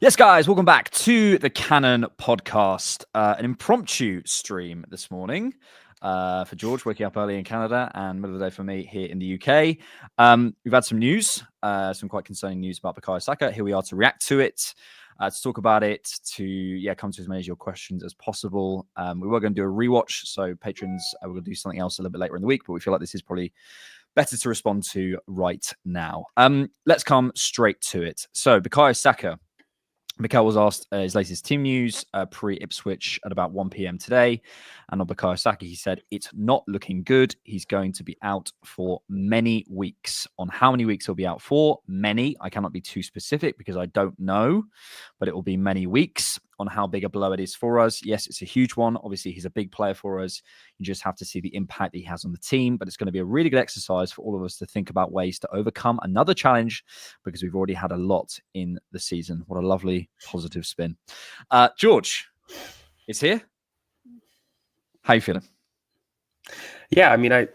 Yes, guys, welcome back to the Cannon podcast. An impromptu stream this morning for George, waking up early in Canada, and middle of the day for me here in the UK. We've had some news, some quite concerning news about Bukayo Saka. Here we are to react to it, to talk about it, to come to as many of your questions as possible. We were going to do a rewatch, so patrons, we're going to do something else a little bit later in the week, but we feel like this is probably better to respond to right now. Let's come straight to it. So, Bukayo Saka. Mikel was asked his latest team news pre-Ipswich at about 1 p.m. today. And on Bukayo Saka, he said, it's not looking good. He's going to be out for many weeks. On how many weeks he'll be out for? Many. I cannot be too specific because I don't know, but it will be many weeks. On how big a blow it is for us. Yes, it's a huge one. Obviously, he's a big player for us. You just have to see the impact that he has on the team. But it's going to be a really good exercise for all of us to think about ways to overcome another challenge because we've already had a lot in the season. What a lovely positive spin. George, it's here. How you feeling? Yeah, I mean, I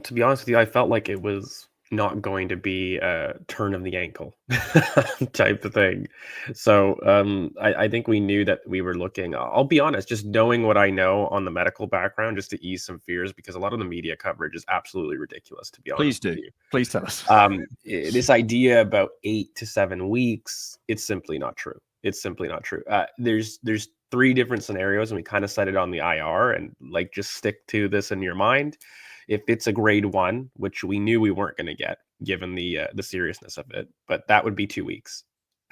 to be honest with you, I felt like it was not going to be a turn of the ankle type of thing. So I think we knew that we were looking, I'll be honest, just knowing what I know on the medical background, just to ease some fears, because a lot of the media coverage is absolutely ridiculous, to be honest. Please do. Please tell us. This idea about 8 to 7 weeks, it's simply not true. It's simply not true. There's 3 different scenarios, and we kind of set it on the IR, and like, just stick to this in your mind. If it's a grade 1, which we knew we weren't going to get given the seriousness of it, but that would be 2 weeks.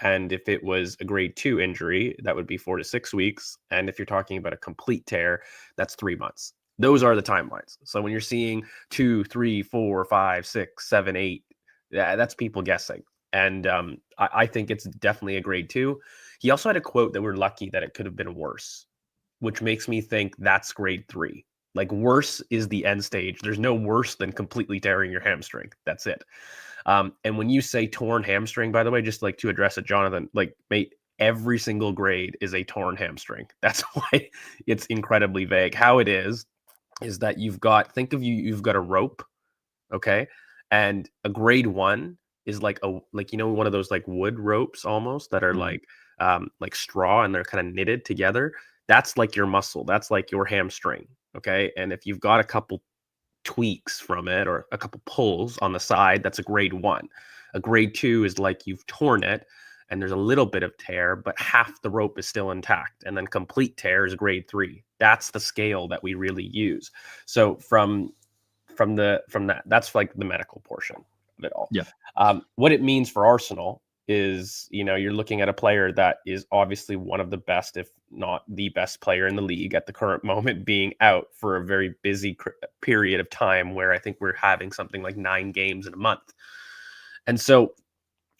And if it was a grade 2 injury, that would be 4 to 6 weeks. And if you're talking about a complete tear, that's 3 months. Those are the timelines. So when you're seeing 2, 3, 4, 5, 6, 7, 8, that's people guessing. And I think it's definitely a grade 2. He also had a quote that we're lucky that it could have been worse, which makes me think that's grade 3. Like, worse is the end stage. There's no worse than completely tearing your hamstring. That's it. And when you say torn hamstring, by the way, just like to address it, Jonathan, like, mate, every single grade is a torn hamstring. That's why it's incredibly vague. How it is that you've got a rope, okay? And a grade 1 is like one of those like wood ropes almost that are like straw, and they're kind of knitted together. That's like your muscle. That's like your hamstring. Okay. And if you've got a couple tweaks from it or a couple pulls on the side, that's a grade 1. A grade 2 is like you've torn it and there's a little bit of tear, but half the rope is still intact. And then complete tear is grade 3. That's the scale that we really use. So from that, that's like the medical portion of it all. Yeah. What it means for Arsenal is, you're looking at a player that is obviously one of the best, if not the best player in the league at the current moment, being out for a very busy period of time where I think we're having something like 9 games in a month. And so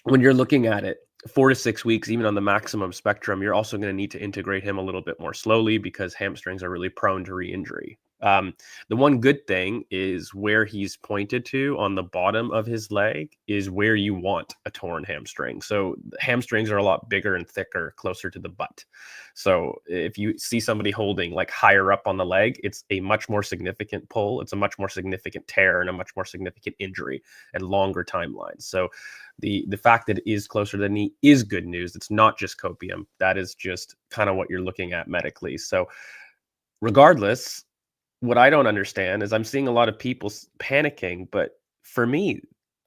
when you're looking at it, 4 to 6 weeks, even on the maximum spectrum, you're also going to need to integrate him a little bit more slowly because hamstrings are really prone to re-injury. The one good thing is where he's pointed to on the bottom of his leg is where you want a torn hamstring. So hamstrings are a lot bigger and thicker closer to the butt. So if you see somebody holding like higher up on the leg, it's a much more significant pull. It's a much more significant tear and a much more significant injury and longer timelines. So the fact that it is closer to the knee is good news. It's not just copium. That is just kind of what you're looking at medically. So regardless, what I don't understand is I'm seeing a lot of people panicking, but for me,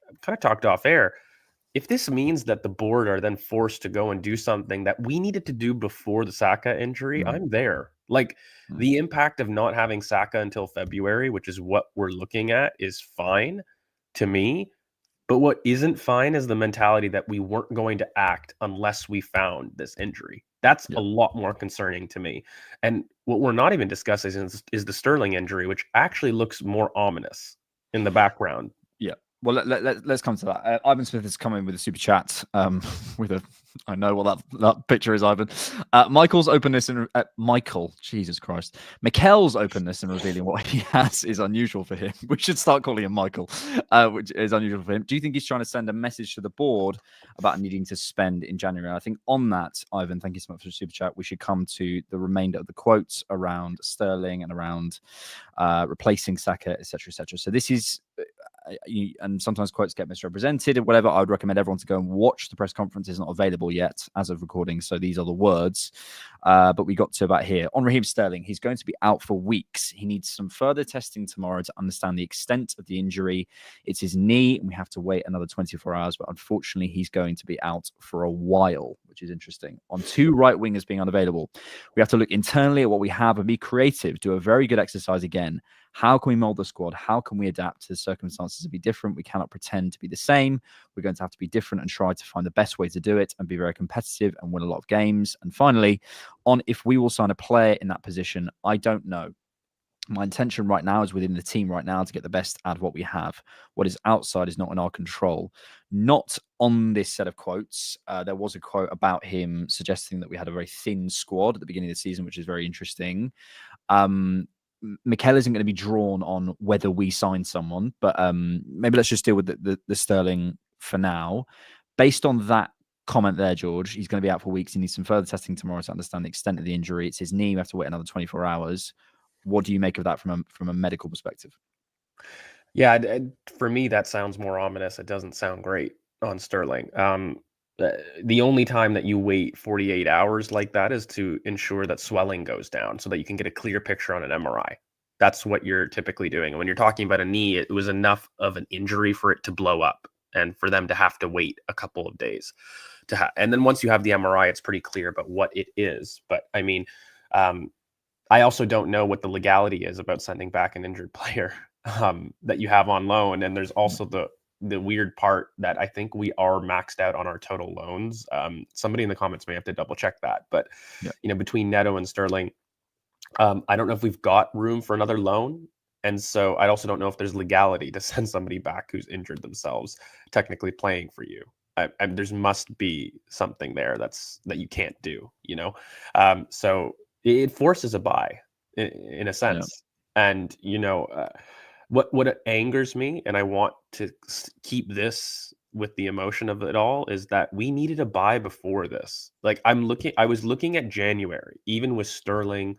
I've kind of talked off air. If this means that the board are then forced to go and do something that we needed to do before the Saka injury, I'm there. Like, the impact of not having Saka until February, which is what we're looking at, is fine to me. But what isn't fine is the mentality that we weren't going to act unless we found this injury. That's a lot more concerning to me. And what we're not even discussing is the Sterling injury, which actually looks more ominous in the background. Yeah. Well, let's come to that. Ivan Smith has come in with a super chat. I know what that picture is, Ivan. Michael's openness in Jesus Christ. Mikel's openness in revealing what he has is unusual for him. We should start calling him Michael, which is unusual for him. Do you think he's trying to send a message to the board about needing to spend in January? I think on that, Ivan, thank you so much for the super chat. We should come to the remainder of the quotes around Sterling and around replacing Saka, etc., etc. So this is and sometimes quotes get misrepresented or whatever. I would recommend everyone to go and watch the press conference. It's not available yet as of recording, so these are the words. But we got to about here. On Raheem Sterling, he's going to be out for weeks. He needs some further testing tomorrow to understand the extent of the injury. It's his knee, and we have to wait another 24 hours. But unfortunately, he's going to be out for a while, which is interesting. On 2 right wingers being unavailable, we have to look internally at what we have and be creative. Do a very good exercise again. How can we mold the squad? How can we adapt to the circumstances to be different? We cannot pretend to be the same. We're going to have to be different and try to find the best way to do it and be very competitive and win a lot of games. And finally, on if we will sign a player in that position, I don't know. My intention right now is within the team right now to get the best out of what we have. What is outside is not in our control. Not on this set of quotes. There was a quote about him suggesting that we had a very thin squad at the beginning of the season, which is very interesting. Mikel isn't going to be drawn on whether we sign someone, but maybe let's just deal with the Sterling for now. Based on that comment there, George, he's going to be out for weeks. He needs some further testing tomorrow to understand the extent of the injury. It's his knee. We have to wait another 24 hours. What do you make of that from a medical perspective? Yeah, for me, that sounds more ominous. It doesn't sound great on Sterling. The only time that you wait 48 hours like that is to ensure that swelling goes down so that you can get a clear picture on an MRI. That's what you're typically doing. And when you're talking about a knee, it was enough of an injury for it to blow up and for them to have to wait a couple of days and then once you have the MRI, it's pretty clear about what it is. But I mean, I also don't know what the legality is about sending back an injured player that you have on loan. And there's also the weird part that I think we are maxed out on our total loans. Somebody in the comments may have to double check that. But, between Neto and Sterling, I don't know if we've got room for another loan. And so I also don't know if there's legality to send somebody back who's injured themselves, technically playing for you. There's must be something there that you can't do, so it forces a buy in a sense. Yeah. And, what angers me, and I want to keep this with the emotion of it all, is that we needed a buy before this. Like I was looking at January, even with Sterling,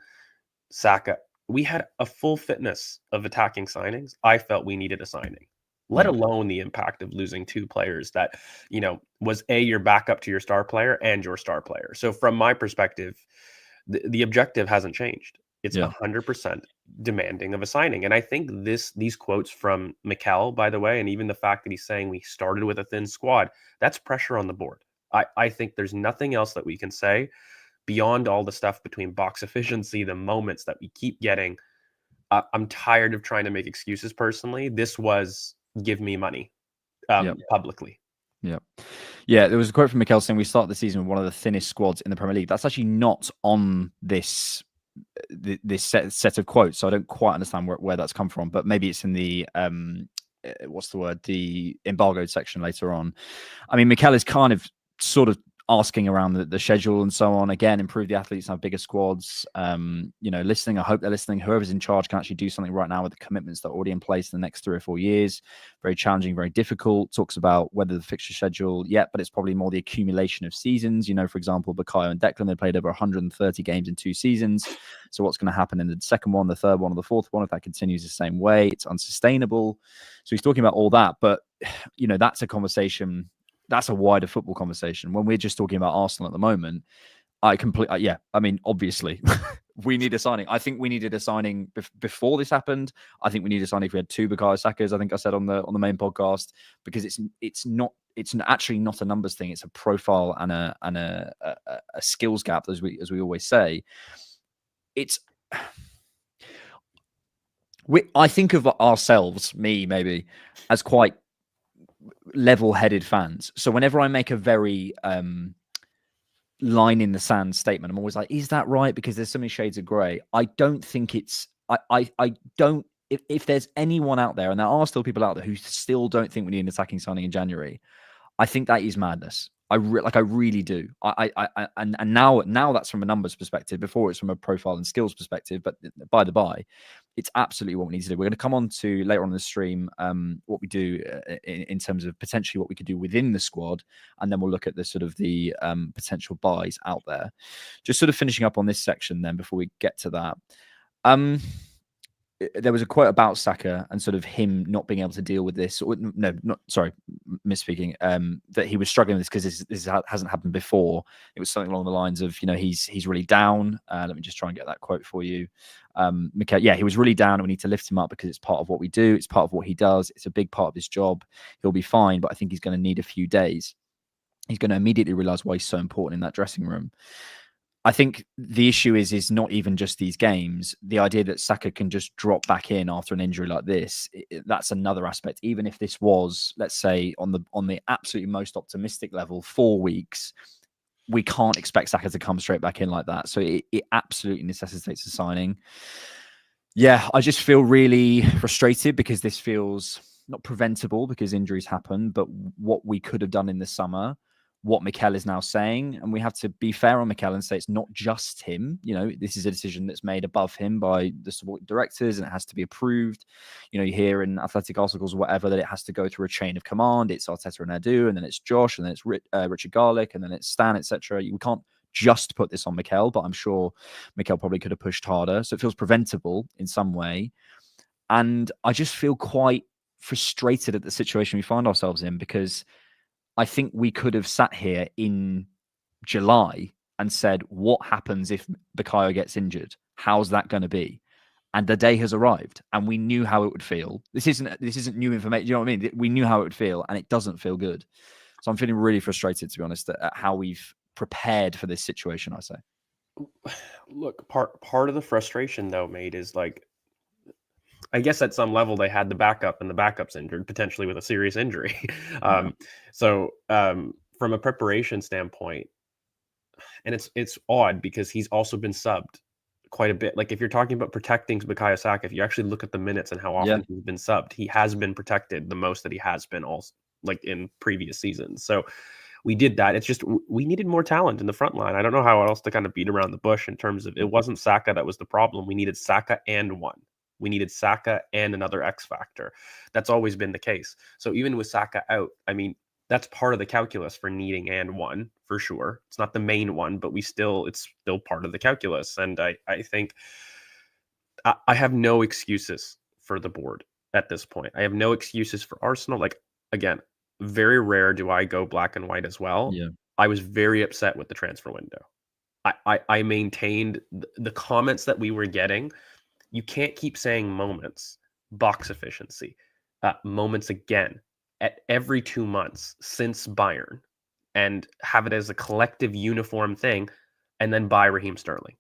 Saka, we had a full fitness of attacking signings. I felt we needed a signing, let alone the impact of losing 2 players that, was your backup to your star player and your star player. So from my perspective, the objective hasn't changed. It's 100% demanding of a signing. And I think these quotes from Mikel, by the way, and even the fact that he's saying we started with a thin squad, that's pressure on the board. I think there's nothing else that we can say beyond all the stuff between box efficiency, the moments that we keep getting. I'm tired of trying to make excuses personally. This was give me money publicly. Yeah, there was a quote from Mikel saying we start the season with one of the thinnest squads in the Premier League. That's actually not on this set of quotes, so I don't quite understand where that's come from, but maybe it's in the the embargoed section later on. I mean, Mikel is kind of sort of asking around the schedule and so on. Again, improve the athletes, have bigger squads. Listening. I hope they're listening. Whoever's in charge can actually do something right now with the commitments that are already in place in the next 3 or 4 years. Very challenging, very difficult. Talks about whether the fixture schedule yet, but it's probably more the accumulation of seasons. For example, Bukayo and Declan, they played over 130 games in 2 seasons. So what's going to happen in the second one, the third one, or the fourth one if that continues the same way? It's unsustainable. So he's talking about all that, but that's a conversation. That's a wider football conversation. When we're just talking about Arsenal at the moment, I mean, obviously, we need a signing. I think we needed a signing before this happened. I think we need a signing if we had 2 Bukayo Sakas. I think I said on the main podcast, because it's actually not a numbers thing. It's a profile and a skills gap, as we always say. I think of ourselves, me maybe, as quite level-headed fans. So whenever I make a very line in the sand statement, I'm always like, is that right? Because there's so many shades of grey. I don't think it's I don't if there's anyone out there, and there are still people out there who still don't think we need an attacking signing in January, I think that is madness. I really do. And now that's from a numbers perspective. Before it's from a profile and skills perspective. But by the by, it's absolutely what we need to do. We're going to come on to later on in the stream what we do in terms of potentially what we could do within the squad, and then we'll look at the sort of the potential buys out there. Just sort of finishing up on this section then before we get to that. there was a quote about Saka and sort of him not being able to deal with this. Or, no, not sorry, misspeaking. That he was struggling with this because this hasn't happened before. It was something along the lines of, he's really down. Let me just try and get that quote for you. Mikel, he was really down, and we need to lift him up because it's part of what we do. It's part of what he does. It's a big part of his job. He'll be fine, but I think he's going to need a few days. He's going to immediately realize why he's so important in that dressing room. I think the issue is not even just these games. The idea that Saka can just drop back in after an injury like this, that's another aspect. Even if this was, let's say, on the absolutely most optimistic level, 4 weeks, we can't expect Saka to come straight back in like that. So it absolutely necessitates a signing. Yeah, I just feel really frustrated because this feels not preventable because injuries happen, but what we could have done in the summer, what Mikel is now saying, and we have to be fair on Mikel and say it's not just him. This is a decision that's made above him by the support directors, and it has to be approved. You hear in athletic articles or whatever that it has to go through a chain of command. It's Arteta and Edu, and then it's Josh, and then it's Richard Garlick, and then it's Stan, etc. We can't just put this on Mikel, but I'm sure Mikel probably could have pushed harder. So it feels preventable in some way. And I just feel quite frustrated at the situation we find ourselves in, because I think we could have sat here in July and said, what happens if Bukayo gets injured? How's that going to be? And the day has arrived, and we knew how it would feel. This isn't new information. You know what I mean? We knew how it would feel, and it doesn't feel good. So I'm feeling really frustrated, to be honest, at how we've prepared for this situation, I say. Look, part of the frustration, though, mate, is like, I guess at some level they had the backup, and the backup's injured, potentially with a serious injury. So from a preparation standpoint, and it's odd because he's also been subbed quite a bit. Like, if you're talking about protecting Bukayo Saka, if you actually look at the minutes and how often he's been subbed, he has been protected the most that he has been also, like, in previous seasons. So we did that. It's just we needed more talent in the front line. I don't know how else to kind of beat around the bush in terms of, it wasn't Saka that was the problem. We needed Saka and one. We needed Saka and another X factor. That's always been the case. So even with Saka out, I mean, that's part of the calculus for needing and one, for sure. It's not the main one, but it's still part of the calculus. And I think I have no excuses for the board at this point. I have no excuses for Arsenal. Like, again, very rare do I go black and white as well. Yeah. I was very upset with the transfer window. I maintained the comments that we were getting. You can't keep saying moments, box efficiency, moments again at every 2 months since Bayern, and have it as a collective uniform thing, and then buy Raheem Sterling.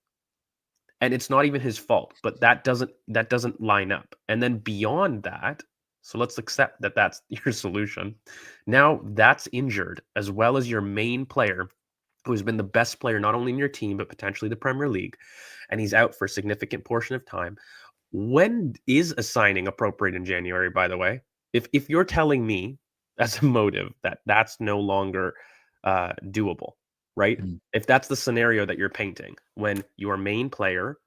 And it's not even his fault, but that doesn't line up. And then beyond that, so let's accept that that's your solution. Now that's injured, as well as your main player, who has been the best player not only in your team but potentially the Premier League, and he's out for a significant portion of time. When is a signing appropriate in January, by the way? If you're telling me as a motive that that's no longer doable, right? If that's the scenario that you're painting, when your main player,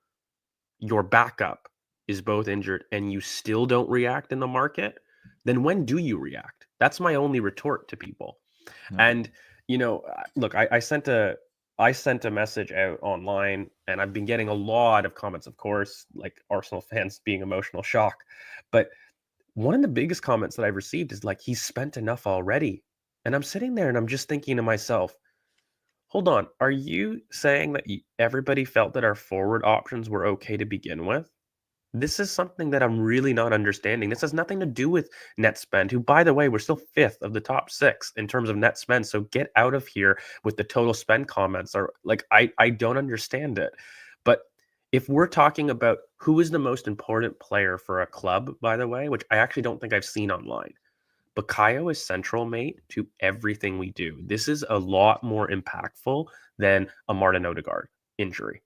your backup, is both injured and you still don't react in the market, then when do you react? That's my only retort to people. And look, I sent a message out online, and I've been getting a lot of comments, of course, like Arsenal fans being emotional shock. But one of the biggest comments that I've received is like, he's spent enough already. And I'm sitting there and I'm just thinking to myself, hold on, are you saying that everybody felt that our forward options were okay to begin with? This is something that I'm really not understanding. This has nothing to do with net spend, who, by the way, we're still 5th of the top 6 in terms of net spend. So get out of here with the total spend comments. Or like, I don't understand it. But if we're talking about who is the most important player for a club, by the way, which I actually don't think I've seen online, Bukayo is central, mate, to everything we do. This is a lot more impactful than a Martin Odegaard injury.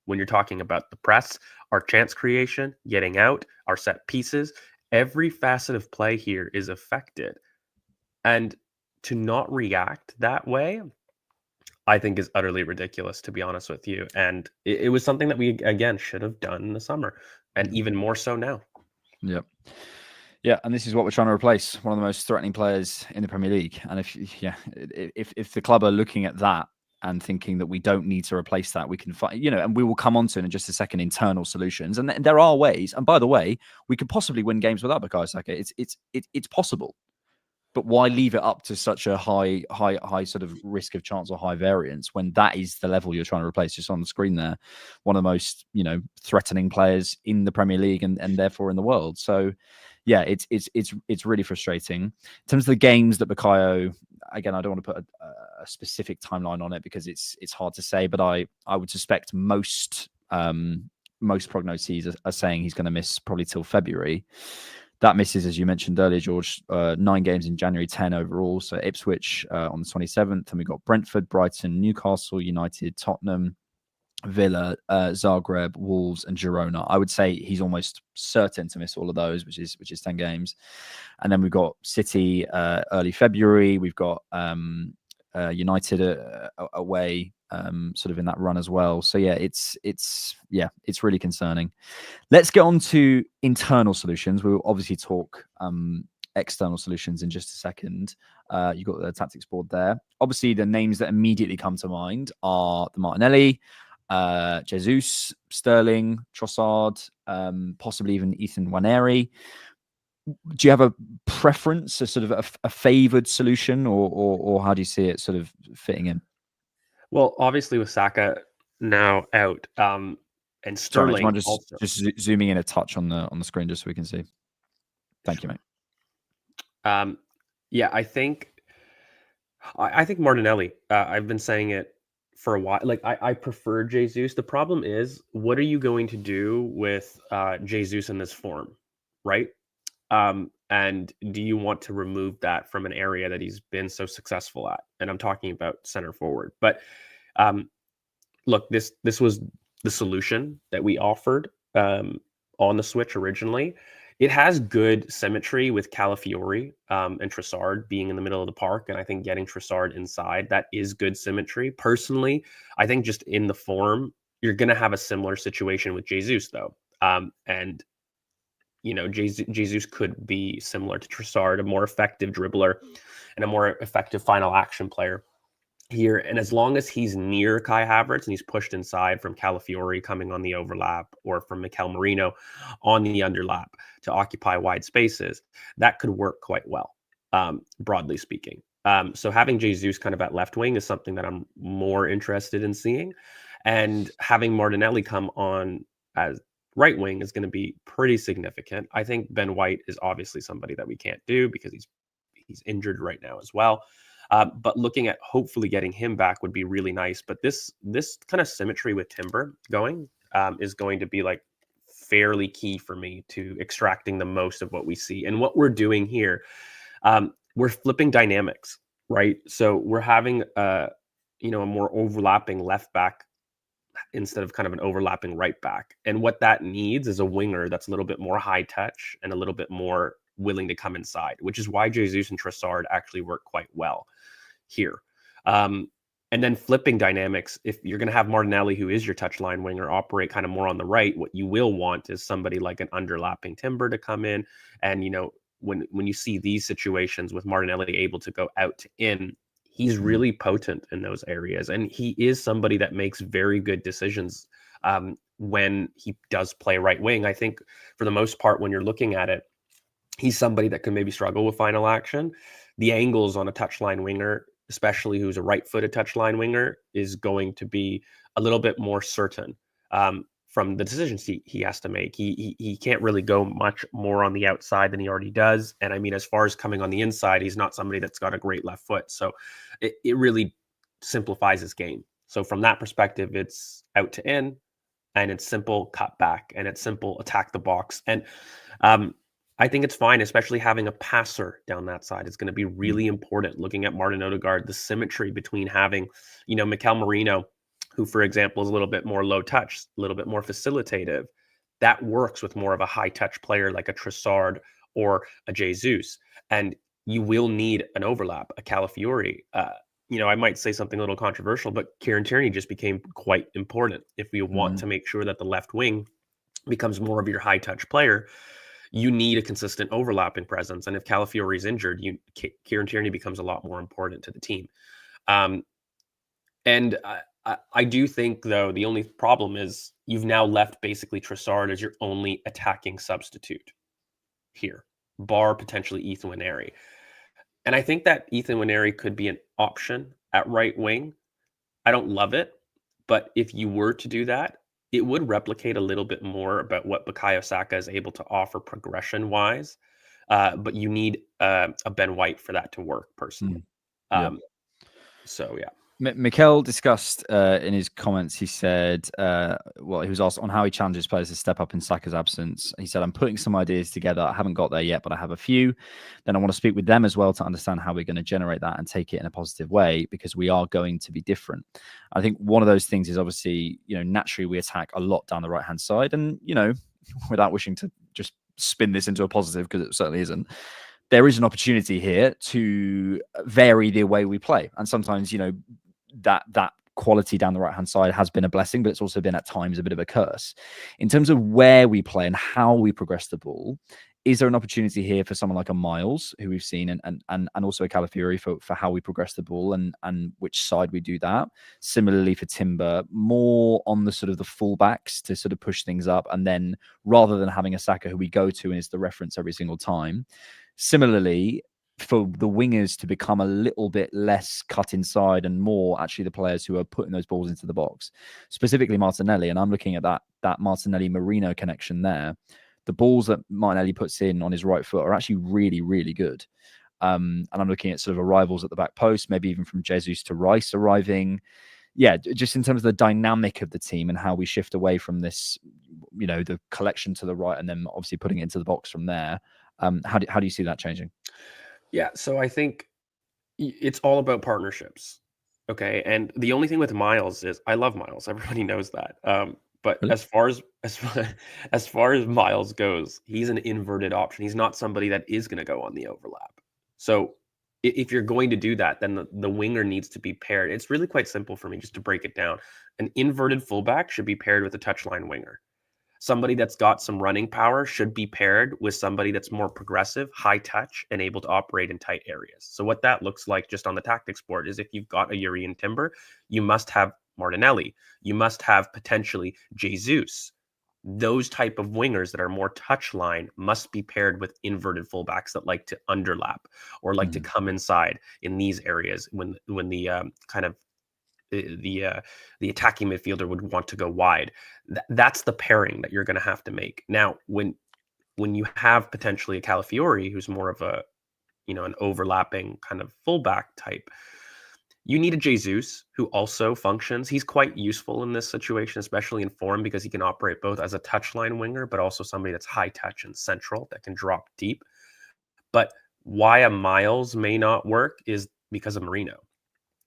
When you're talking about the press, our chance creation, getting out, our set pieces, every facet of play here is affected. And to not react that way, I think, is utterly ridiculous, to be honest with you. And it was something that we, again, should have done in the summer, and even more so now. Yep. Yeah, and this is what we're trying to replace, one of the most threatening players in the Premier League. And if the club are looking at that and thinking that we don't need to replace that. We can find, and we will come on to in just a second, internal solutions. And there are ways. And by the way, we could possibly win games without Bukayo Saka. It's possible. But why leave it up to such a high sort of risk of chance or high variance when that is the level you're trying to replace? Just on the screen there, one of the most threatening players in the Premier League and therefore in the world. So yeah, it's really frustrating. In terms of the games that Bukayo, again, I don't want to put a specific timeline on it because it's hard to say, but I would suspect most prognoses are saying he's going to miss probably till February. That misses, as you mentioned earlier, George, 9 games in January, 10 overall. So Ipswich on the 27th, and we got Brentford, Brighton, Newcastle United, Tottenham, Villa, Zagreb, Wolves, and Girona. I would say he's almost certain to miss all of those, which is 10 games. And then we've got City early February. We've got United away, sort of in that run as well. So yeah, it's really concerning. Let's get on to internal solutions. We will obviously talk external solutions in just a second. You've got the tactics board there. Obviously, the names that immediately come to mind are the Martinelli, Jesus, Sterling, Trossard, possibly even Ethan Nwaneri. Do you have a preference, a sort of a favoured solution, or how do you see it sort of fitting in? Well, obviously with Saka now out, and Sterling, sorry, just zooming in a touch on the screen just so we can see. Thank you, mate. Yeah, I think Martinelli. I've been saying it for a while. Like I prefer Jesus. The problem is, what are you going to do with Jesus in this form, right? And do you want to remove that from an area that he's been so successful at? And I'm talking about center forward. But look, this was the solution that we offered on the Switch originally. It has good symmetry with Calafiori and Trossard being in the middle of the park, and I think getting Trossard inside, that is good symmetry. Personally, I think just in the form, you're going to have a similar situation with Jesus, though. And Jesus could be similar to Trossard, a more effective dribbler and a more effective final action player here. And as long as he's near Kai Havertz and he's pushed inside from Calafiori coming on the overlap or from Mikel Merino on the underlap to occupy wide spaces, that could work quite well, broadly speaking. So having Jesus kind of at left wing is something that I'm more interested in seeing. And having Martinelli come on as right wing is going to be pretty significant. I think Ben White is obviously somebody that we can't do because he's injured right now as well. But looking at hopefully getting him back would be really nice. But this kind of symmetry with Timber going is going to be like fairly key for me to extracting the most of what we see. And what we're doing here, we're flipping dynamics, right? So we're having a more overlapping left back instead of kind of an overlapping right back. And what that needs is a winger that's a little bit more high touch and a little bit more willing to come inside, which is why Jesus and Trossard actually work quite well here. And then flipping dynamics, if you're going to have Martinelli, who is your touchline winger, operate kind of more on the right, what you will want is somebody like an underlapping Timber to come in. And, when you see these situations with Martinelli able to go out to in, he's really potent in those areas. And he is somebody that makes very good decisions when he does play right wing. I think for the most part, when you're looking at it, he's somebody that can maybe struggle with final action. The angles on a touchline winger, especially who's a right-footed touchline winger, is going to be a little bit more certain from the decisions he has to make. He can't really go much more on the outside than he already does. And I mean, as far as coming on the inside, he's not somebody that's got a great left foot. So it really simplifies his game. So from that perspective, it's out to in, and it's simple cut back, and it's simple attack the box. And I think it's fine, especially having a passer down that side. It's going to be really important. Looking at Martin Odegaard, the symmetry between having, Mikel Merino, who, for example, is a little bit more low touch, a little bit more facilitative. That works with more of a high touch player like a Trossard or a Jesus. And you will need an overlap, a Calafiori. I might say something a little controversial, but Kieran Tierney just became quite important. If we want to make sure that the left wing becomes more of your high touch player, you need a consistent overlapping presence. And if Calafiori is injured, Kieran Tierney becomes a lot more important to the team. And I do think, though, the only problem is you've now left basically Trossard as your only attacking substitute here, bar potentially Ethan Nwaneri. And I think that Ethan Nwaneri could be an option at right wing. I don't love it, but if you were to do that, it would replicate a little bit more about what Bukayo Saka is able to offer progression-wise. But you need a Ben White for that to work, personally. Yeah. So, yeah. Mikel discussed in his comments, he said, well, he was asked on how he challenges players to step up in Saka's absence. He said, I'm putting some ideas together. I haven't got there yet, but I have a few. Then I want to speak with them as well to understand how we're going to generate that and take it in a positive way, because we are going to be different. I think one of those things is obviously, naturally we attack a lot down the right-hand side. And, without wishing to just spin this into a positive, because it certainly isn't, there is an opportunity here to vary the way we play. And sometimes, that quality down the right-hand side has been a blessing, but it's also been at times a bit of a curse. In terms of where we play and how we progress the ball, is there an opportunity here for someone like a Miles, who we've seen, and also a Calafiori for how we progress the ball and which side we do that? Similarly for Timber, more on the sort of the fullbacks to sort of push things up, and then rather than having a Saka who we go to and is the reference every single time. Similarly, for the wingers to become a little bit less cut inside and more actually the players who are putting those balls into the box, specifically Martinelli. And I'm looking at that Martinelli-Marino connection there. The balls that Martinelli puts in on his right foot are actually really, really good. And I'm looking at sort of arrivals at the back post, maybe even from Jesus to Rice arriving. Yeah, just in terms of the dynamic of the team and how we shift away from this, the collection to the right and then obviously putting it into the box from there. How do you see that changing? Yeah, so I think it's all about partnerships. Okay, and the only thing with Miles is I love Miles. Everybody knows that. But Really? as far as Miles goes, he's an inverted option. He's not somebody that is going to go on the overlap. So if you're going to do that, then the winger needs to be paired. It's really quite simple for me just to break it down. An inverted fullback should be paired with a touchline winger. Somebody that's got some running power should be paired with somebody that's more progressive, high touch, and able to operate in tight areas. So what that looks like just on the tactics board is if you've got a Urian Timber, you must have Martinelli. You must have potentially Jesus. Those type of wingers that are more touchline must be paired with inverted fullbacks that like to underlap or like to come inside in these areas when the kind of the attacking midfielder would want to go wide. That's the pairing that you're going to have to make. Now, when you have potentially a Calafiori who's more of a an overlapping kind of fullback type, you need a Jesus who also functions. He's quite useful in this situation, especially in form, because he can operate both as a touchline winger, but also somebody that's high touch and central that can drop deep. But why a Miles may not work is because of Marino.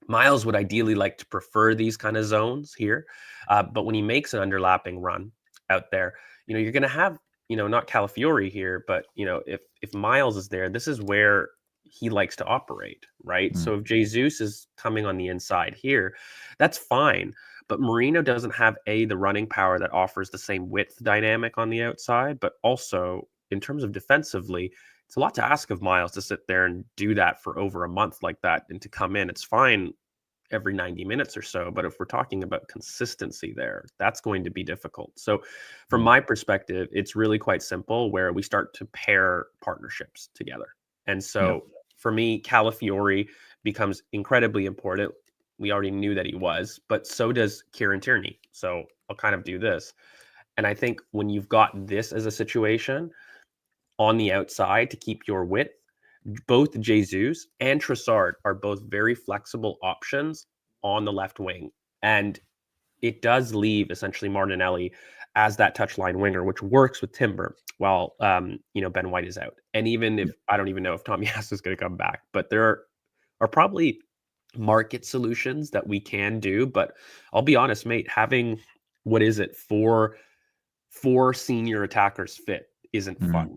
Miles would ideally like to prefer these kind of zones here. But when he makes an underlapping run out there, you're going to have, not Calafiori here, but, if Miles is there, this is where he likes to operate, right? So if Jesus is coming on the inside here, that's fine. But Marino doesn't have the running power that offers the same width dynamic on the outside, but also in terms of defensively, it's a lot to ask of Miles to sit there and do that for over a month like that and to come in. It's fine every 90 minutes or so, but if we're talking about consistency there, that's going to be difficult. So from my perspective, it's really quite simple where we start to pair partnerships together. And so for me, Calafiori becomes incredibly important. We already knew that he was, but so does Kieran Tierney. So I'll kind of do this. And I think when you've got this as a situation on the outside to keep your width, both Jesus and Trossard are both very flexible options on the left wing. And it does leave essentially Martinelli as that touchline winger, which works with Timber while, Ben White is out. And even if, I don't even know if Tomiyasu is going to come back, but there are probably market solutions that we can do. But I'll be honest, mate, having, four senior attackers fit isn't fun.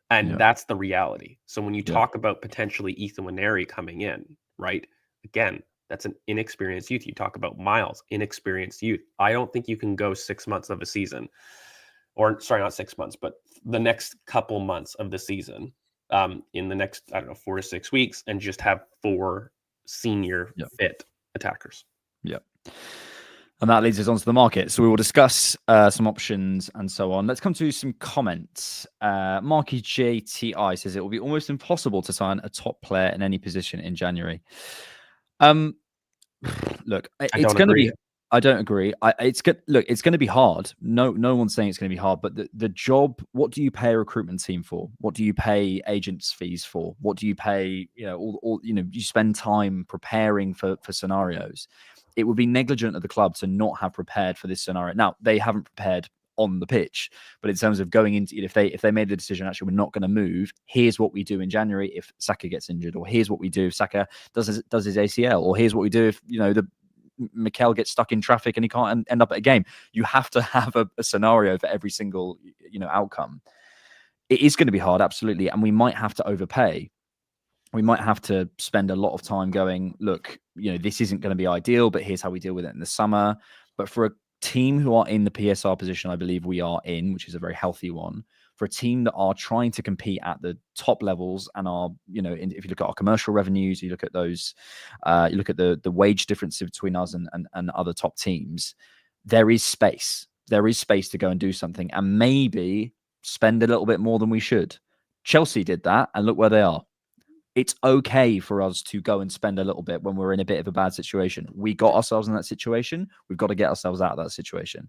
And that's the reality. So when you talk about potentially Ethan Nwaneri coming in, right? Again, that's an inexperienced youth. You talk about Miles, inexperienced youth. I don't think you can go 6 months of a season, or sorry, not 6 months, but the next couple months of the season, in the next, 4 to 6 weeks, and just have 4 senior fit attackers. Yeah. And that leads us on to the market. So we will discuss some options and so on. Let's come to some comments. Marky JTI says it will be almost impossible to sign a top player in any position in January. Look, it's going to be. I don't agree. It's going to be hard. No one's saying it's going to be hard. But the job. What do you pay a recruitment team for? What do you pay agents' fees for? What do you pay? All you spend time preparing for scenarios. It would be negligent of the club to not have prepared for this scenario. Now, they haven't prepared on the pitch, but in terms of going into if they made the decision, actually, we're not going to move. Here's what we do in January if Saka gets injured, or here's what we do if Saka does his ACL, or here's what we do if the Mikel gets stuck in traffic and he can't end up at a game. You have to have a scenario for every single outcome. It is going to be hard, absolutely, and we might have to overpay. We might have to spend a lot of time going, look, this isn't going to be ideal, but here's how we deal with it in the summer. But for a team who are in the PSR position, I believe we are in, which is a very healthy one, for a team that are trying to compete at the top levels and are, if you look at our commercial revenues, you look at those, you look at the wage difference between us and other top teams, there is space. There is space to go and do something and maybe spend a little bit more than we should. Chelsea did that and look where they are. It's okay for us to go and spend a little bit when we're in a bit of a bad situation. We got ourselves in that situation. We've got to get ourselves out of that situation.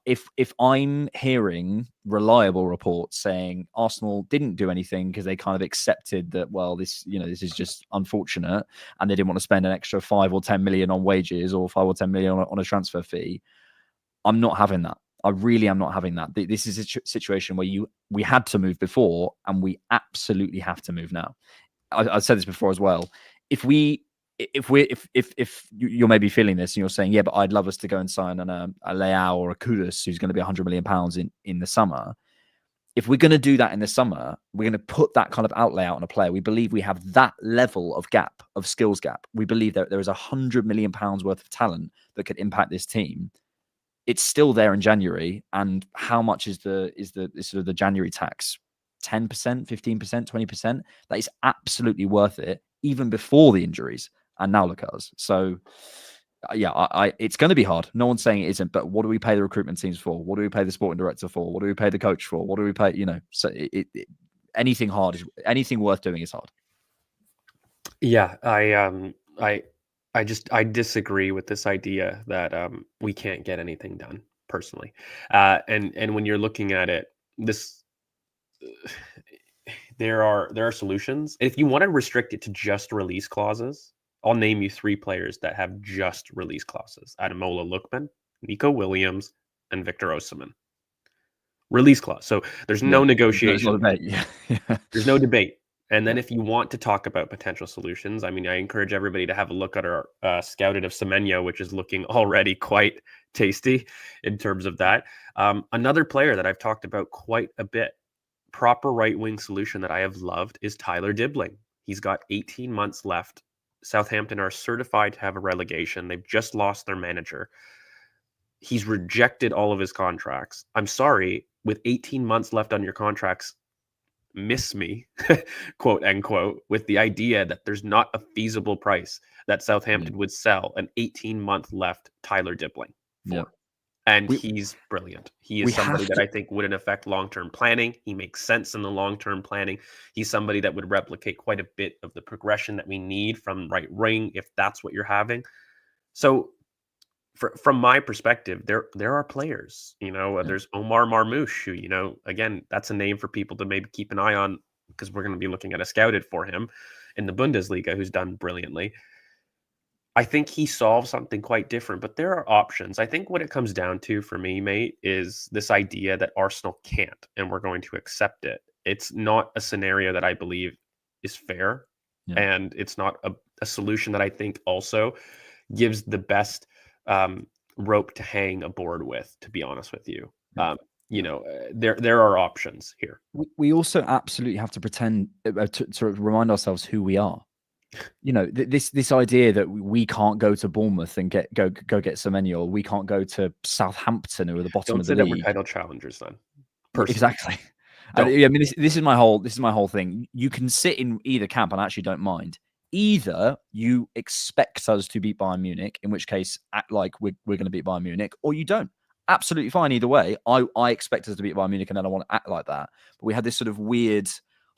If I'm hearing reliable reports saying Arsenal didn't do anything because they kind of accepted that, well, this is just unfortunate, and they didn't want to spend an extra 5 or 10 million on wages or 5 or 10 million on a transfer fee, I'm not having that. I really am not having that. This is a situation where we had to move before, and we absolutely have to move now. I said this before as well. If you're maybe feeling this and you're saying, yeah, but I'd love us to go and sign a Leao or a Kudus who's going to be £100 million in the summer. If we're going to do that in the summer, we're going to put that kind of outlay out on a player. We believe we have that level of gap, of skills gap. We believe that there is £100 million worth of talent that could impact this team. It's still there in January, and how much is the sort of the January tax? 10%, 15%, 20%? That is absolutely worth it, even before the injuries. And now look at us. So, yeah, it's going to be hard. No one's saying it isn't. But what do we pay the recruitment teams for? What do we pay the sporting director for? What do we pay the coach for? What do we pay? So anything hard anything worth doing is hard. Yeah, I disagree with this idea that we can't get anything done personally. And when you're looking at it, there are solutions. If you want to restrict it to just release clauses, I'll name you 3 players that have just release clauses: Ademola Lookman, Nico Williams, and Victor Osimhen. Release clause. So there's no negotiation. There's no debate. And then if you want to talk about potential solutions, I mean, I encourage everybody to have a look at our scouted of Semenyo, which is looking already quite tasty in terms of that. Another player that I've talked about quite a bit, proper right-wing solution that I have loved, is Tyler Dibbling. He's got 18 months left. Southampton are certified to have a relegation. They've just lost their manager. He's rejected all of his contracts. I'm sorry, with 18 months left on your contracts, miss me, quote unquote, with the idea that there's not a feasible price that Southampton would sell an 18-month left Tyler Dibbling for. And he's brilliant. He is somebody that I think wouldn't affect long-term planning. He makes sense in the long-term planning. He's somebody that would replicate quite a bit of the progression that we need from right wing, if that's what you're having. So from my perspective, there are players, there's Omar Marmoush, who, again, that's a name for people to maybe keep an eye on, because we're going to be looking at a scouted for him in the Bundesliga, who's done brilliantly. I think he solves something quite different, but there are options. I think what it comes down to for me, mate, is this idea that Arsenal can't, and we're going to accept it. It's not a scenario that I believe is fair, and it's not a solution that I think also gives the best rope to hang a board with, to be honest with you. There are options here. We also absolutely have to pretend to remind ourselves who we are. This idea that we can't go to Bournemouth and go get Semenyo, or we can't go to Southampton, who are the bottom of the league. We're title challengers then. Exactly. I mean, this is my whole thing. You can sit in either camp, and I actually don't mind. either you expect us to beat Bayern Munich, in which case act like we're going to beat Bayern Munich, or you don't. Absolutely fine either way. I expect us to beat Bayern Munich, and then I want to act like that. But we had this sort of weird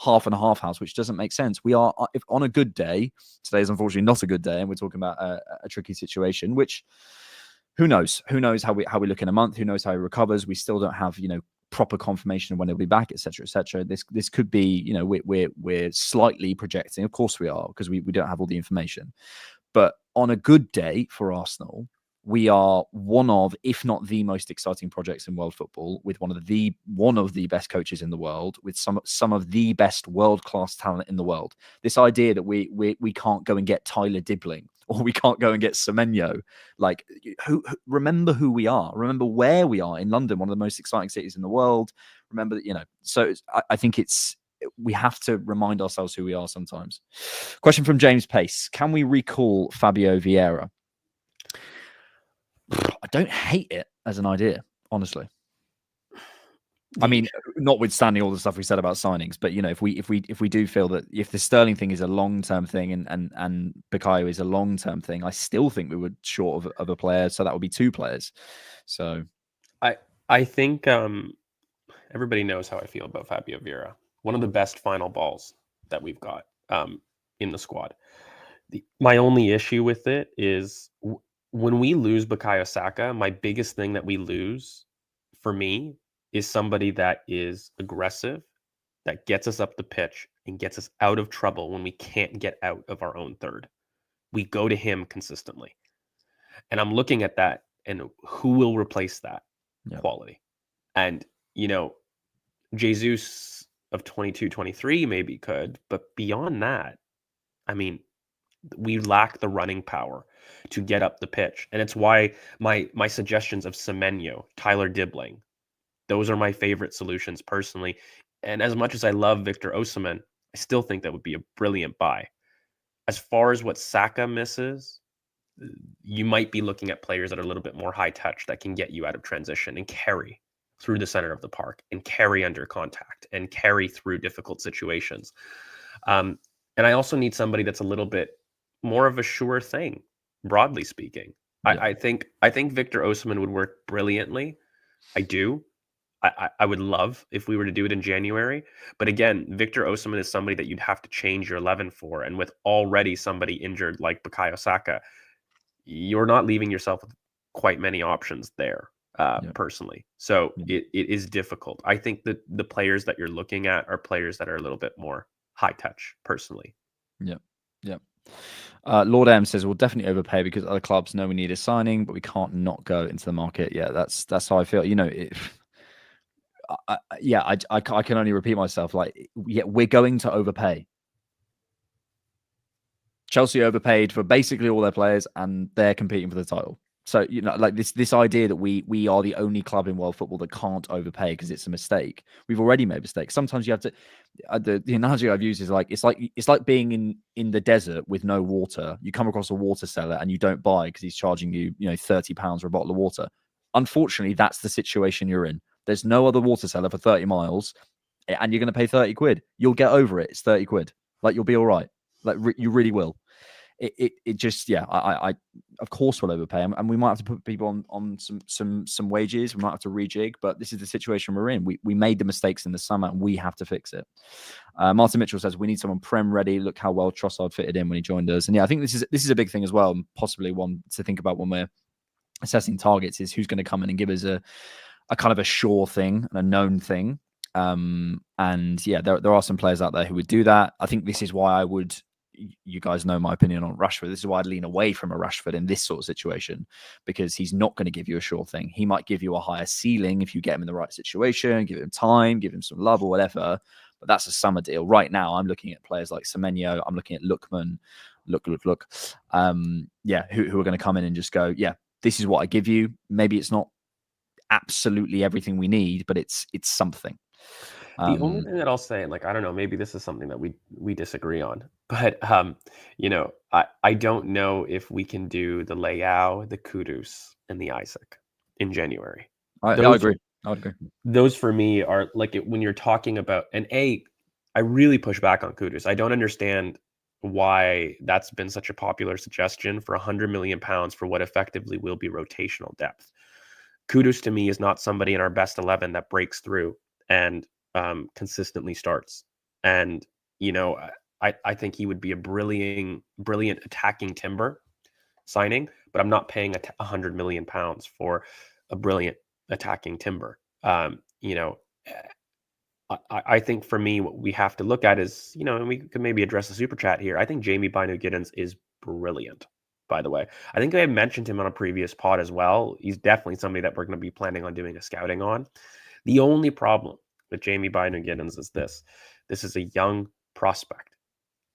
half and a half house, which doesn't make sense. We are, if on a good day, today is unfortunately not a good day, and we're talking about a tricky situation, which who knows? Who knows how we look in a month? Who knows how he recovers? We still don't have, proper confirmation of when he'll be back, etc., etc. This could be, we're slightly projecting. Of course we are, because we don't have all the information. But on a good day for Arsenal, we are one of, if not the most exciting projects in world football, with one of the best coaches in the world, with some of the best world-class talent in the world. This idea that we can't go and get Tyler Dibbling, or we can't go and get Semenyo. Like, remember who we are. Remember where we are in London, one of the most exciting cities in the world. Remember that, So I think we have to remind ourselves who we are sometimes. Question from James Pace: can we recall Fabio Vieira? I don't hate it as an idea, honestly. I mean, notwithstanding all the stuff we said about signings, but if we do feel that if the Sterling thing is a long-term thing and Bukayo is a long-term thing, I still think we were short of a player, so that would be two players. So I think everybody knows how I feel about Fabio Vieira. One of the best final balls that we've got in the squad. My only issue with it is when we lose Bukayo Saka, my biggest thing that we lose for me is somebody that is aggressive, that gets us up the pitch and gets us out of trouble when we can't get out of our own third. We go to him consistently. And I'm looking at that, and who will replace that quality? And, Jesus of 22-23 maybe could, but beyond that, I mean, we lack the running power to get up the pitch. And it's why my suggestions of Semenyo, Tyler Dibbling, those are my favorite solutions personally. And as much as I love Victor Osimhen, I still think that would be a brilliant buy. As far as what Saka misses, you might be looking at players that are a little bit more high touch that can get you out of transition and carry through the center of the park and carry under contact and carry through difficult situations. And I also need somebody that's a little bit more of a sure thing, broadly speaking. Yeah. I think Victor Osimhen would work brilliantly. I do. I would love if we were to do it in January. But again, Victor Osimhen is somebody that you'd have to change your 11 for. And with already somebody injured like Bukayo Saka, you're not leaving yourself with quite many options there, personally. So it is difficult. I think that the players that you're looking at are players that are a little bit more high touch, personally. Yeah. Lord M says we'll definitely overpay because other clubs know we need a signing, but we can't not go into the market. Yeah, that's how I feel. I can only repeat myself. Like, we're going to overpay. Chelsea overpaid for basically all their players, and they're competing for the title. So, like this idea that we are the only club in world football that can't overpay because it's a mistake. We've already made mistakes. Sometimes you have to. The analogy I've used is it's like being in the desert with no water. You come across a water seller and you don't buy because he's charging you £30 for a bottle of water. Unfortunately, that's the situation you're in. There's no other water seller for 30 miles, and you're going to pay 30 quid. You'll get over it. It's 30 quid. Like, you'll be all right. Like, you really will. It just, I of course will overpay, and we might have to put people on some wages. We might have to rejig, but this is the situation we're in. We made the mistakes in the summer, and we have to fix it. Martin Mitchell says we need someone Prem ready. Look how well Trossard fitted in when he joined us, and I think this is a big thing as well, and possibly one to think about when we're assessing targets, is who's going to come in and give us a kind of a sure thing and a known thing. And there are some players out there who would do that. I think this is why you guys know my opinion on Rashford. This is why I'd lean away from a Rashford in this sort of situation, because he's not going to give you a sure thing. He might give you a higher ceiling if you get him in the right situation, give him time, give him some love or whatever. But that's a summer deal. Right now, I'm looking at players like Semenyo. I'm looking at Lookman. Look. Who are going to come in and just go, this is what I give you. Maybe it's not absolutely everything we need, but it's something. The only thing that I'll say, I don't know, maybe this is something that we disagree on, but I don't know if we can do the Leao, the Kudus, and the Isaac in January. I agree. Those for me are when you're talking about, and I really push back on Kudus. I don't understand why that's been such a popular suggestion for £100 million for what effectively will be rotational depth. Kudus to me is not somebody in our best 11 that breaks through and consistently starts. And, you know, I think he would be a brilliant attacking timber signing, but I'm not paying £100 million for a brilliant attacking timber. You know, I think for me, what we have to look at is, you know, and we could maybe address the super chat here. I think Jamie Binu-Giddens is brilliant, by the way. I think I mentioned him on a previous pod as well. He's definitely somebody that we're going to be planning on doing a scouting on. The only problem with Jamie Binu-Giddens is this. This is a young prospect.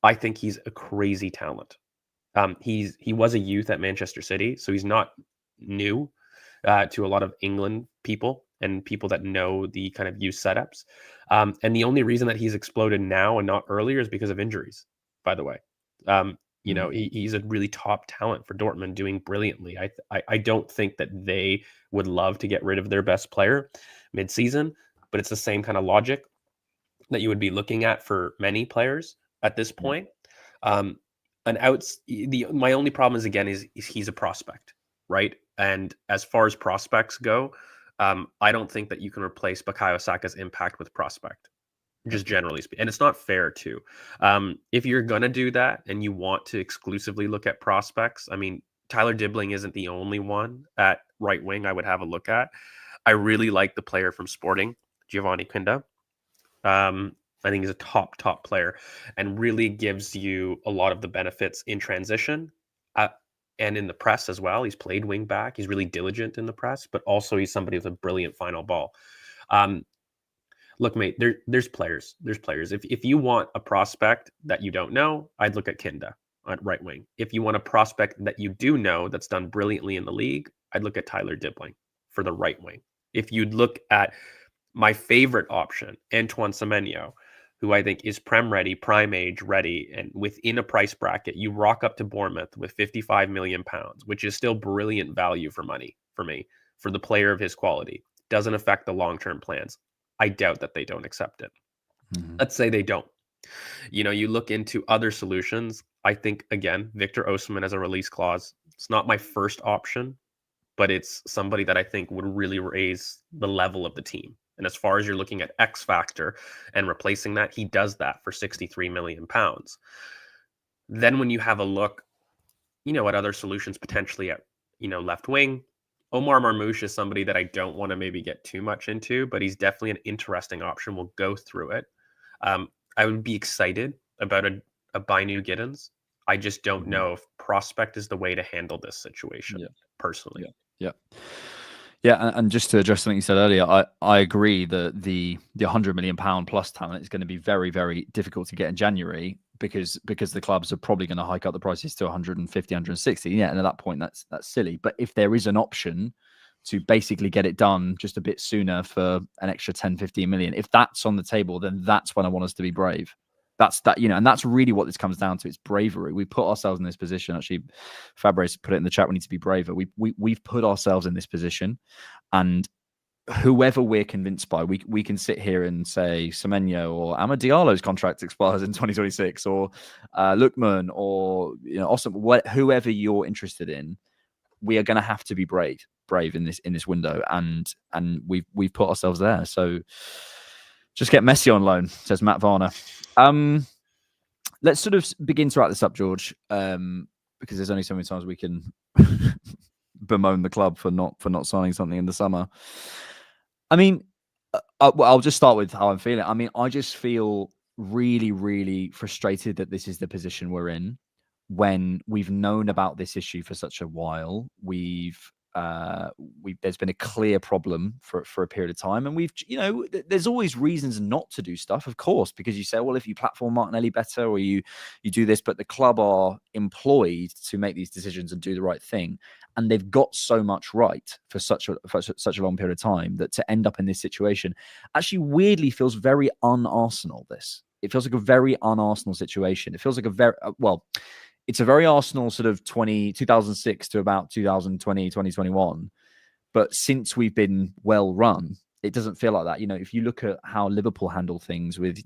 I think he's a crazy talent. He was a youth at Manchester City, so he's not new to a lot of England people and people that know the kind of youth setups. And the only reason that he's exploded now and not earlier is because of injuries, by the way. You know, he's a really top talent for Dortmund, doing brilliantly. I don't think that they would love to get rid of their best player mid-season, but it's the same kind of logic that you would be looking at for many players at this point. My only problem is, again, is he's a prospect, right? And as far as prospects go, I don't think that you can replace Bukayo Saka's impact with prospect, just generally speaking. And it's not fair too. If you're going to do that and you want to exclusively look at prospects, I mean, Tyler Dibbling isn't the only one at right wing I would have a look at. I really like the player from Sporting, Giovanni Quinda. I think he's a top player and really gives you a lot of the benefits in transition and in the press as well. He's played wing back. He's really diligent in the press, but also he's somebody with a brilliant final ball. Look, mate, there's players. There's players. If you want a prospect that you don't know, I'd look at Kinda at right wing. If you want a prospect that you do know that's done brilliantly in the league, I'd look at Tyler Dibbling for the right wing. If you'd look at my favorite option, Antoine Semenyo, who I think is prem ready, prime age ready, and within a price bracket, you rock up to Bournemouth with £55 million, which is still brilliant value for money for me, for the player of his quality. Doesn't affect the long-term plans. I doubt that they don't accept it. Let's say they don't. You know, you look into other solutions. I think, again, Victor Osimhen has a release clause. It's not my first option, but it's somebody that I think would really raise the level of the team. And as far as you're looking at X factor and replacing that, he does that for £63 million. Then when you have a look, you know, at other solutions potentially at, you know, left wing, Omar Marmoush is somebody that I don't want to maybe get too much into, but he's definitely an interesting option. We'll go through it. I would be excited about a Binu-Giddens. I just don't know if prospect is the way to handle this situation, personally. Yeah, and just to address something you said earlier, I agree that the £100 million plus talent is going to be very, very difficult to get in January because the clubs are probably going to hike up the prices to 150, 160. Yeah, and at that point, that's silly. But if there is an option to basically get it done just a bit sooner for an extra 10, 15 million, if that's on the table, then that's when I want us to be brave. And that's really what this comes down to. It's bravery. We put ourselves in this position. Actually, Fabrice put it in the chat. We need to be braver. We've put ourselves in this position, and whoever we're convinced by, we can sit here and say Semenyo or Amad Diallo's contract expires in 2026, or Lookman, or whoever you're interested in. We are going to have to be brave in this window, and we've put ourselves there. So just get Messi on loan, says Matt Varner. Let's sort of begin to wrap this up, George, because there's only so many times we can bemoan the club for not signing something in the summer. I mean, I'll just start with how I'm feeling. I mean, I just feel really, really frustrated that this is the position we're in when we've known about this issue for such a while. There's been a clear problem for a period of time, and there's always reasons not to do stuff, of course, because you say, well, if you platform Martinelli better, or you do this, but the club are employed to make these decisions and do the right thing, and they've got so much right for such a long period of time that to end up in this situation actually weirdly feels very un-Arsenal. It feels like a very un-Arsenal situation. It feels like it's a very Arsenal sort of 2006 to about 2020, 2021. But since we've been well run, it doesn't feel like that. If you look at how Liverpool handle things with,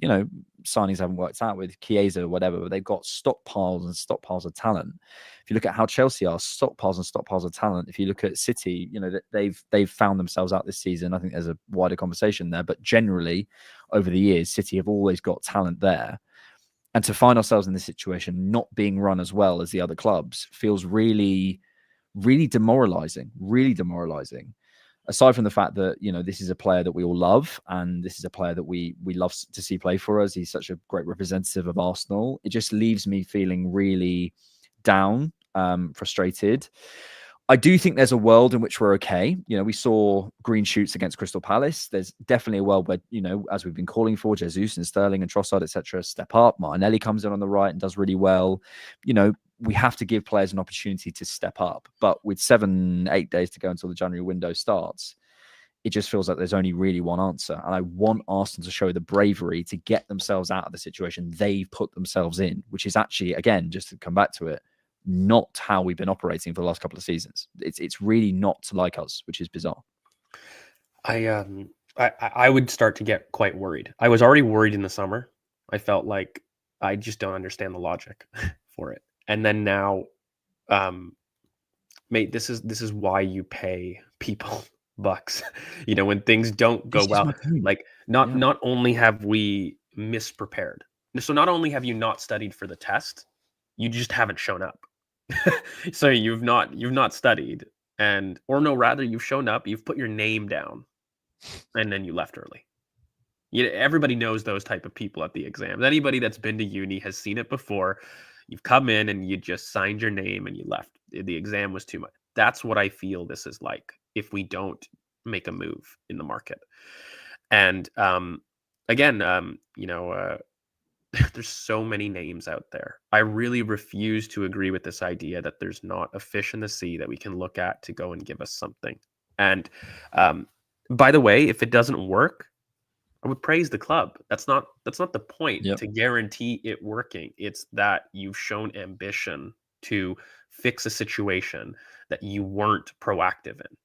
signings haven't worked out with Chiesa or whatever, but they've got stockpiles and stockpiles of talent. If you look at how Chelsea are, stockpiles and stockpiles of talent. If you look at City, they've found themselves out this season. I think there's a wider conversation there, but generally over the years, City have always got talent there. And to find ourselves in this situation, not being run as well as the other clubs, feels really, really demoralizing. Really demoralizing. Aside from the fact that, this is a player that we all love, and this is a player that we love to see play for us. He's such a great representative of Arsenal. It just leaves me feeling really down, frustrated. I do think there's a world in which we're okay. We saw green shoots against Crystal Palace. There's definitely a world where, as we've been calling for, Jesus and Sterling and Trossard, etc., step up. Martinelli comes in on the right and does really well. We have to give players an opportunity to step up. But with 7-8 days to go until the January window starts, it just feels like there's only really one answer. And I want Arsenal to show the bravery to get themselves out of the situation they've put themselves in, which is actually, again, just to come back to it, not how we've been operating for the last couple of seasons. It's really not like us, which is bizarre. I would start to get quite worried. I was already worried in the summer. I felt like I just don't understand the logic for it. And then now, mate, this is why you pay people bucks. When things don't go well, like not only have we misprepared, so not only have you not studied for the test, you just haven't shown up. So you've not studied, rather you've shown up, you've put your name down, and then you left early. Everybody knows those type of people at the exams. Anybody that's been to uni has seen it before. You've come in and you just signed your name and you left. The exam was too much. That's what I feel this is like if we don't make a move in the market. And again, there's so many names out there. I really refuse to agree with this idea that there's not a fish in the sea that we can look at to go and give us something. And by the way, if it doesn't work, I would praise the club. That's not the point to guarantee it working. It's that you've shown ambition to fix a situation that you weren't proactive in.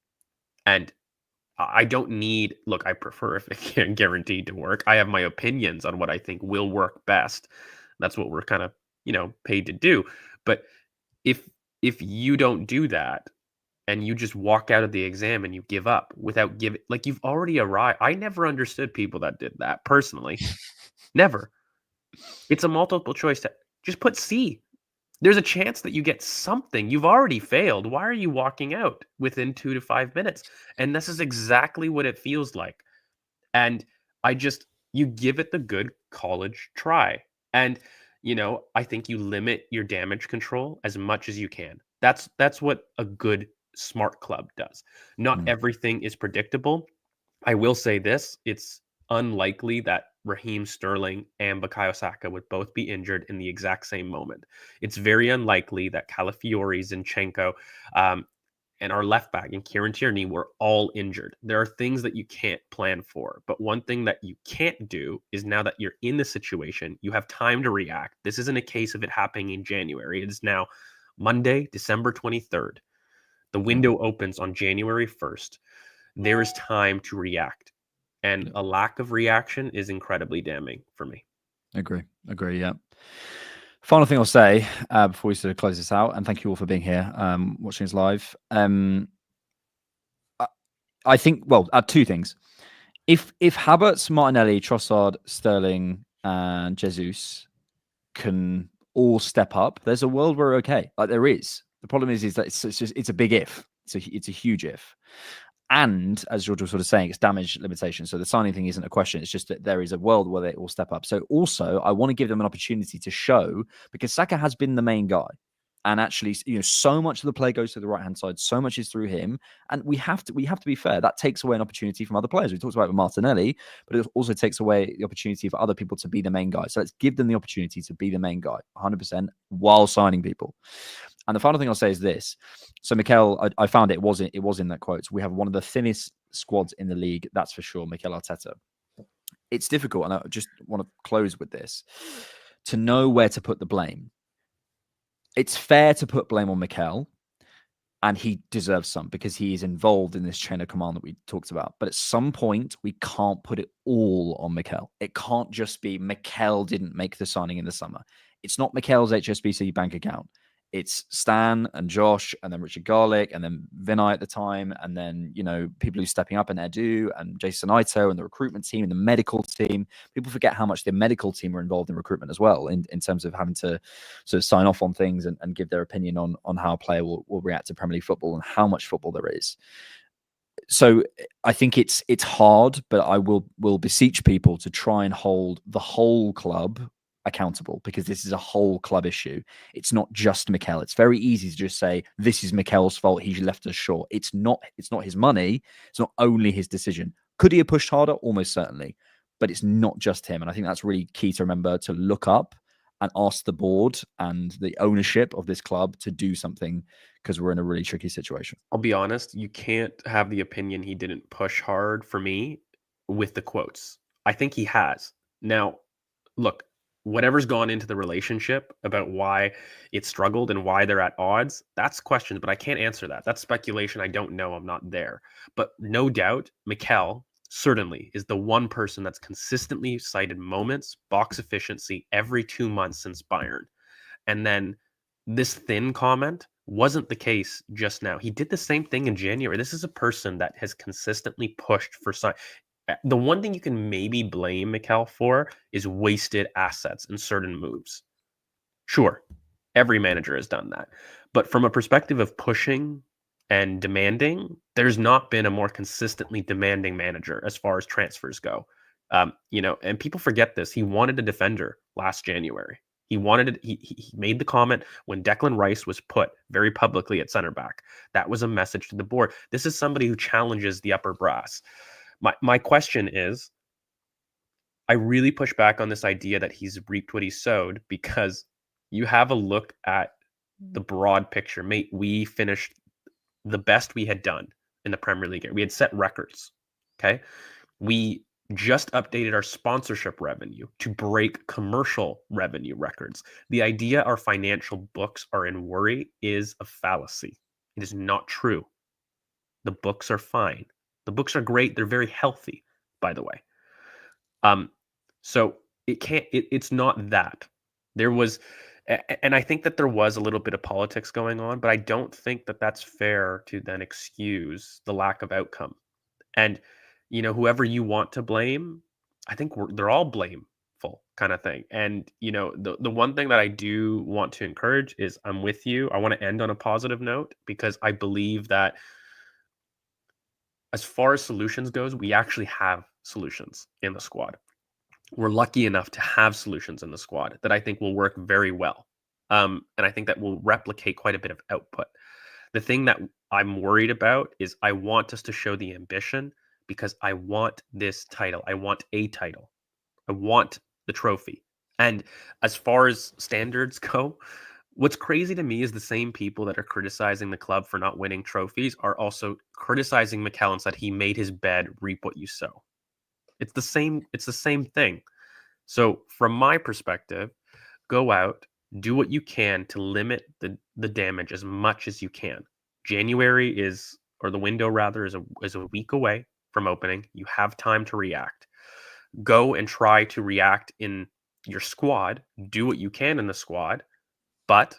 And I don't need, look, I prefer if it guaranteed to work. I have my opinions on what I think will work best. That's what we're kind of, paid to do. But if you don't do that and you just walk out of the exam and you give up without giving, like you've already arrived. I never understood people that did that personally. Never. It's a multiple choice test. Just put C. There's a chance that you get something. You've already failed. Why are you walking out within 2 to 5 minutes? And this is exactly what it feels like. And you give it the good college try. And, I think you limit your damage control as much as you can. That's what a good, smart club does. Not everything is predictable. I will say this, it's unlikely that Raheem Sterling and Bukayo Saka would both be injured in the exact same moment. It's very unlikely that Calafiori, Zinchenko, and our left back and Kieran Tierney were all injured. There are things that you can't plan for, but one thing that you can't do is now that you're in the situation, you have time to react. This isn't a case of it happening in January. It is now Monday, December 23rd. The window opens on January 1st. There is time to react. And a lack of reaction is incredibly damning for me. Agree, yeah. Final thing I'll say before we sort of close this out, and thank you all for being here, watching us live. I think, two things. If Havertz, Martinelli, Trossard, Sterling, and Jesus can all step up, there's a world where we're okay. Like there is. The problem is that it's a big if. It's a huge if. And as George was sort of saying, it's damage limitation. So the signing thing isn't a question. It's just that there is a world where they all step up. So also, I want to give them an opportunity to show, because Saka has been the main guy. And actually, so much of the play goes to the right-hand side. So much is through him. And we have to be fair. That takes away an opportunity from other players. We talked about it with Martinelli, but it also takes away the opportunity for other people to be the main guy. So let's give them the opportunity to be the main guy 100% while signing people. And the final thing I'll say is this. So, Mikel, I found it was in that quote. We have one of the thinnest squads in the league. That's for sure, Mikel Arteta. It's difficult, and I just want to close with this, to know where to put the blame. It's fair to put blame on Mikel, And he deserves some because he is involved in this chain of command that we talked about. But at some point, we can't put it all on Mikel. It can't just be Mikel didn't make the signing in the summer. It's not Mikel's HSBC bank account. It's Stan and Josh and then Richard Garlick and then Vinay at the time. And then, people who are stepping up and Edu and Jason Ito and the recruitment team and the medical team. People forget how much the medical team are involved in recruitment as well in terms of having to sort of sign off on things and give their opinion on how a player will react to Premier League football and how much football there is. So I think it's hard, but I will beseech people to try and hold the whole club accountable because this is a whole club issue. It's not just Mikel. It's very easy to just say this is Mikel's fault. He left us short. It's not his money. It's not only his decision. Could he have pushed harder? Almost certainly. But it's not just him. And I think that's really key to remember, to look up and ask the board and the ownership of this club to do something because we're in a really tricky situation. I'll be honest, you can't have the opinion he didn't push hard for me with the quotes. I think he has. Now, look, whatever's gone into the relationship about why it struggled and why they're at odds, that's questions, but I can't answer that. That's speculation. I don't know. I'm not there. But no doubt, Mikel certainly is the one person that's consistently cited moments, box efficiency every 2 months since Bayern. And then this thin comment wasn't the case just now. He did the same thing in January. This is a person that has consistently pushed for sign. The one thing you can maybe blame Mikel for is wasted assets in certain moves. Sure, every manager has done that. But from a perspective of pushing and demanding, there's not been a more consistently demanding manager as far as transfers go. And people forget this. He wanted a defender last January. He wanted it. He made the comment when Declan Rice was put very publicly at center back. That was a message to the board. This is somebody who challenges the upper brass. My question is, I really push back on this idea that he's reaped what he sowed because you have a look at the broad picture. Mate, we finished the best we had done in the Premier League. We had set records, okay? We just updated our sponsorship revenue to break commercial revenue records. The idea our financial books are in worry is a fallacy. It is not true. The books are fine. The books are great. They're very healthy, by the way. So it's not that. There was, and I think that there was a little bit of politics going on, but I don't think that that's fair to then excuse the lack of outcome. And, whoever you want to blame, I think they're all blameful kind of thing. And, the one thing that I do want to encourage is I'm with you. I want to end on a positive note because I believe that as far as solutions goes, we actually have solutions in the squad. We're lucky enough to have solutions in the squad that I think will work very well. And I think that will replicate quite a bit of output. The thing that I'm worried about is I want us to show the ambition because I want this title. I want a title. I want the trophy. And as far as standards go, what's crazy to me is the same people that are criticizing the club for not winning trophies are also criticizing Mikel and said he made his bed, reap what you sow. It's the same thing. So from my perspective, go out, do what you can to limit the damage as much as you can. January the window rather, is a week away from opening. You have time to react. Go and try to react in your squad. Do what you can in the squad, but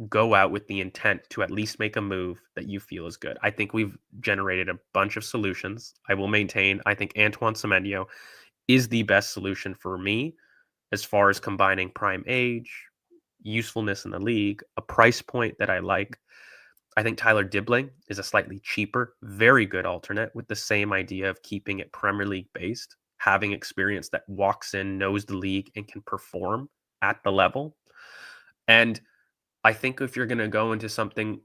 go out with the intent to at least make a move that you feel is good. I think we've generated a bunch of solutions. I will maintain, I think Antoine Semenyo is the best solution for me as far as combining prime age, usefulness in the league, a price point that I like. I think Tyler Dibbling is a slightly cheaper, very good alternate with the same idea of keeping it Premier League based, having experience that walks in, knows the league, and can perform at the level. And I think if you're going to go into something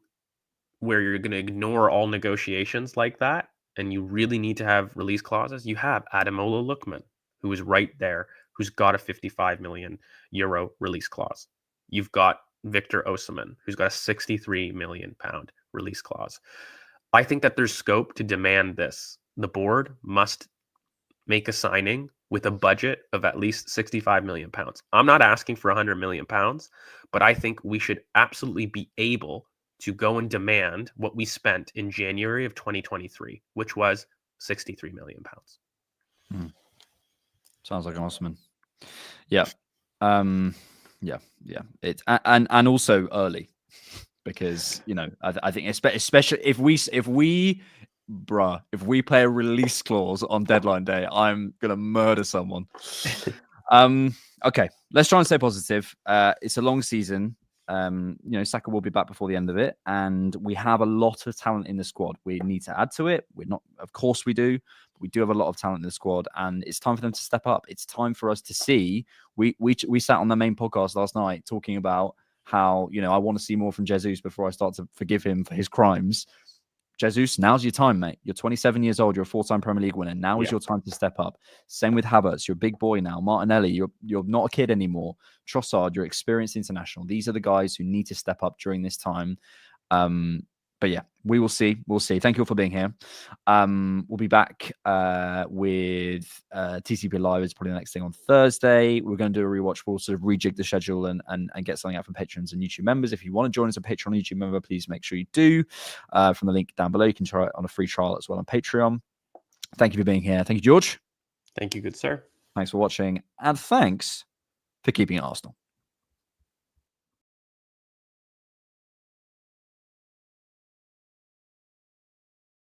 where you're going to ignore all negotiations like that, and you really need to have release clauses, you have Ademola Lookman, who is right there, who's got a 55 million euro release clause. You've got Victor Osimhen, who's got a 63 million pound release clause. I think that there's scope to demand this. The board must make a signing with a budget of at least 65 million pounds. I'm not asking for 100 million pounds, but I think we should absolutely be able to go and demand what we spent in January of 2023, which was 63 million pounds. Sounds like an awesome. Yeah. Yeah. It's and also early, because I think especially if we play a release clause on deadline day, I'm gonna murder someone. Okay, let's try and stay positive. It's a long season. Saka will be back before the end of it, and we have a lot of talent in the squad. We need to add to it. We're not, of course, we do. But we do have a lot of talent in the squad, and it's time for them to step up. It's time for us to see. We sat on the main podcast last night talking about how I want to see more from Jesus before I start to forgive him for his crimes. Jesus, now's your time, mate. You're 27 years old. You're a four-time Premier League winner. Now is your time to step up. Same with Havertz. You're a big boy now. Martinelli, you're not a kid anymore. Trossard, you're experienced international. These are the guys who need to step up during this time. But yeah, we will see. We'll see. Thank you all for being here. We'll be back with TCP Live. It's probably the next thing on Thursday. We're going to do a rewatch. We'll sort of rejig the schedule and get something out for patrons and YouTube members. If you want to join as a Patreon or YouTube member, please make sure you do. From the link down below, you can try it on a free trial as well on Patreon. Thank you for being here. Thank you, George. Thank you, good sir. Thanks for watching. And thanks for keeping it Arsenal.